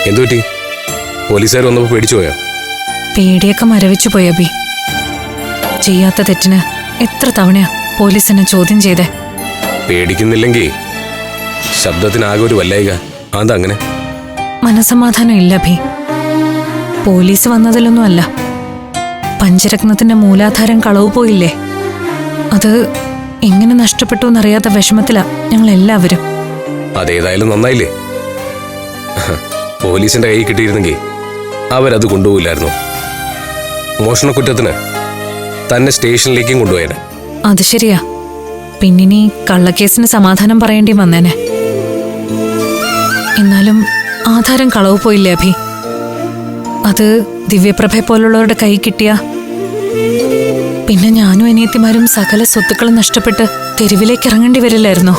എന്തുപറ്റി? പോലീസുകാർ വന്നപ്പോൾ പേടിച്ചു പോയോ? പേടിയൊക്കെ മരവിച്ചു പോയി അബി. ചെയ്യാത്ത തെറ്റിന് എത്ര തവണയാ പോലീസ് എന്നെ ചോദ്യം ചെയ്തേ. പേടിക്കുന്നില്ലെങ്കിൽ ശബ്ദത്തിനാകെ ഒരു വല്ലായിക. അതങ്ങനെ മനസമാധാനം ഇല്ല അബി. പോലീസ് വന്നതിലൊന്നും അല്ല, പഞ്ചരത്നത്തിന്റെ മൂലാധാരം കളവ് പോയില്ലേ, അത് എങ്ങനെ നഷ്ടപ്പെട്ടു എന്നറിയാത്ത വിഷമത്തിലാ ഞങ്ങൾ എല്ലാവരും. അതേതായാലും നന്നായില്ലേ. പോലീസിന്റെ കൈ കിട്ടിയിരുന്നെങ്കിൽ അവരത് കൊണ്ടുപോയില്ലായിരുന്നു. മോഷണക്കുറ്റത്തിന് തന്നെ സ്റ്റേഷനിലേക്കും കൊണ്ടുപോയേനെ. അത് ശരിയാ. പിന്നിനി കള്ളക്കേസിന് സമാധാനം പറയേണ്ടി വന്നേനെ. എന്നാലും ആധാരം കളവ് പോയില്ലേ അഭി? അത് ദിവ്യപ്രഭയെ പോലുള്ളവരുടെ കൈ കിട്ടിയ പിന്നെ ഞാനും അനിയത്തിമാരും സകല സ്വത്തുക്കളും നഷ്ടപ്പെട്ട് തെരുവിലേക്ക് ഇറങ്ങേണ്ടി വരില്ലായിരുന്നോ?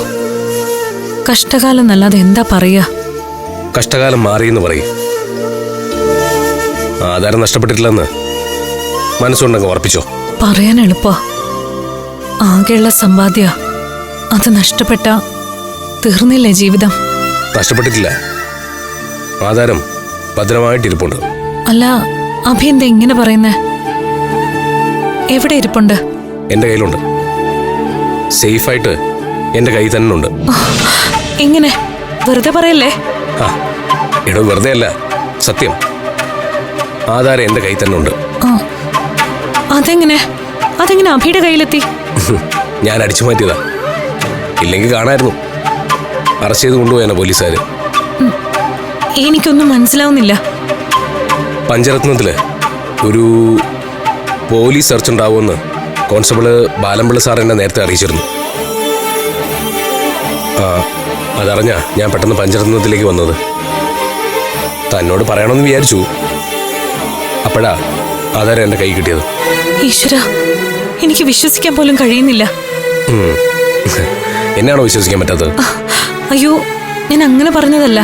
കഷ്ടകാലം എന്നല്ലാതെ എന്താ പറയാ. കഷ്ടകാലം മാറിയെന്ന് പറയും. ആധാരം നഷ്ടപ്പെട്ടിട്ടില്ലെന്ന് മനസ്സുണ്ടെങ്കിൽ ഉറപ്പിച്ചോ. പറയാൻ എളുപ്പാ. ആകെയുള്ള സമ്പാദ്യ അത് നഷ്ടപ്പെട്ട തീർന്നില്ലേ ജീവിതം? നഷ്ടപ്പെട്ടിട്ടില്ല, ആധാരം ഭദ്രമായിട്ടിരിപ്പുണ്ട്. അല്ല അഭി എന്താ ഇങ്ങനെ പറയുന്നേ? എവിടെ ഇരിപ്പുണ്ട്? എന്റെ കയ്യിലുണ്ട്, സേഫായിട്ട് എന്റെ കയ്യിൽ തന്നെ ഉണ്ട്. എങ്ങനെ? വെറുതെ പറയല്ലേ? എടോ, വെറുതെ അല്ല, സത്യം. ആധാരം എന്റെ കയ്യിൽ തന്നെ ഉണ്ട്. അതെങ്ങനെ അതെങ്ങനെ അഭിയുടെ കയ്യിലെത്തി? ഞാൻ അടിച്ചു മാറ്റിയതാ, ഇല്ലെങ്കിൽ കാണായിരുന്നു. അറസ്റ്റ് ചെയ്ത് കൊണ്ടുപോയാ പോലീസുകാര്. എനിക്കൊന്നും മനസ്സിലാവുന്നില്ല. പഞ്ചരത്നത്തില് ഒരു പോലീസ് സെർച്ച് ഉണ്ടാവുമെന്ന് കോൺസ്റ്റബിള് ബാലമ്പിള്ള സാർ എന്നെ നേരത്തെ അറിയിച്ചിരുന്നു. അതറിഞ്ഞ ഞാൻ പെട്ടെന്ന് പഞ്ചരത്നത്തിലേക്ക് വന്നത്. തന്നോട് പറയണമെന്ന് വിചാരിച്ചു, അപ്പോഴാ ആധാരം എന്റെ കൈ കിട്ടിയത്. ഈശ്വരാ, എനിക്ക് വിശ്വസിക്കാൻ പോലും കഴിയുന്നില്ല. എന്നാണോ വിശ്വസിക്കാൻ പറ്റാത്തത്? അയ്യോ, ഞാൻ അങ്ങനെ പറഞ്ഞതല്ല.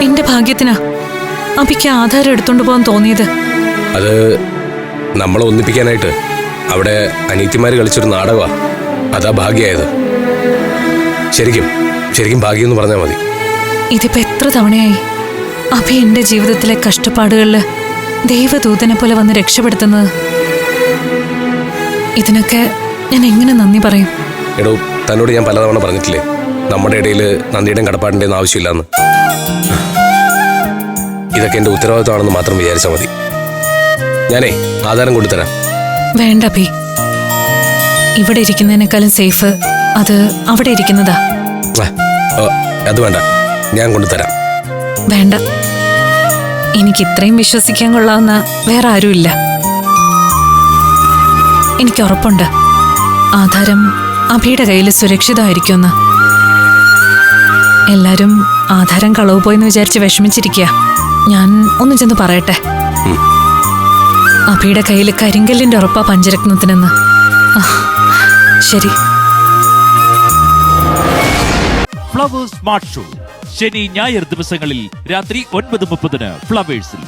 എന്റെ ഭാഗ്യത്തിനാ അഭിക്ക് ആധാരം എടുത്തോണ്ട് പോകാൻ തോന്നിയത്. അത് നമ്മളെ ഒന്നിപ്പിക്കാനായിട്ട് അവിടെ അനീതിമാര് കളിച്ചൊരു നാടകമാ. അതാ ഭാഗ്യമായത്. ശരിക്കും ശരിക്കും ഭാഗ്യം എന്ന് പറഞ്ഞാൽ മതി. ഇതിപ്പോ എത്ര തവണയായി അഭി എന്റെ ജീവിതത്തിലെ കഷ്ടപ്പാടുകളില് ദൈവദൂതനെ പോലെ വന്ന് രക്ഷപ്പെടുത്തുന്നത്. ഇതിനൊക്കെ ഞാൻ എങ്ങനെ നന്ദി പറയും? എടോ, തന്നോട് ഞാൻ പലതവണ പറഞ്ഞിട്ടില്ലേ, നമ്മുടെ ഇടയിൽ നന്ദിയുടെയും കടപ്പാടിന്റെയും ആവശ്യമില്ലാന്ന്. ഇതൊക്കെ എന്റെ ഉത്തരവാദിത്തമാണെന്ന് മാത്രം വിചാരിച്ചാൽ മതി. ഞാനേ ആധാരം കൊണ്ടുതരാം. വേണ്ട അഭി, ഇവിടെ ഇരിക്കുന്നതിനേക്കാളും സേഫ് അത് അവിടെ ഇരിക്കുന്നതാ. അത് വേണ്ട, ഞാൻ കൊണ്ടുതരാം. വേണ്ട, എനിക്ക് ഇത്രയും വിശ്വസിക്കാൻ കൊള്ളാവുന്ന വേറെ ആരുമില്ല. എനിക്ക് ഉറപ്പുണ്ട് ആധാരം അഭിയുടെ കയ്യിൽ സുരക്ഷിതമായിരിക്കുമെന്ന്. എല്ലാരും ആധാരം കളവ് പോയെന്ന് വിചാരിച്ച് വിഷമിച്ചിരിക്കുക. ഞാൻ ഒന്നും ചെന്ന് പറയട്ടെ. അഭിയുടെ കയ്യിൽ കരിങ്കല്ലിന്റെ ഉറപ്പാ പഞ്ചരത്നത്തിനെന്ന്. ശരി. ഫ്ലവേഴ്സ് സ്മാർട്ട് ഷോ ശനി ഞായർ ദിവസങ്ങളിൽ രാത്രി 9:30 ഫ്ലവേഴ്സിൽ.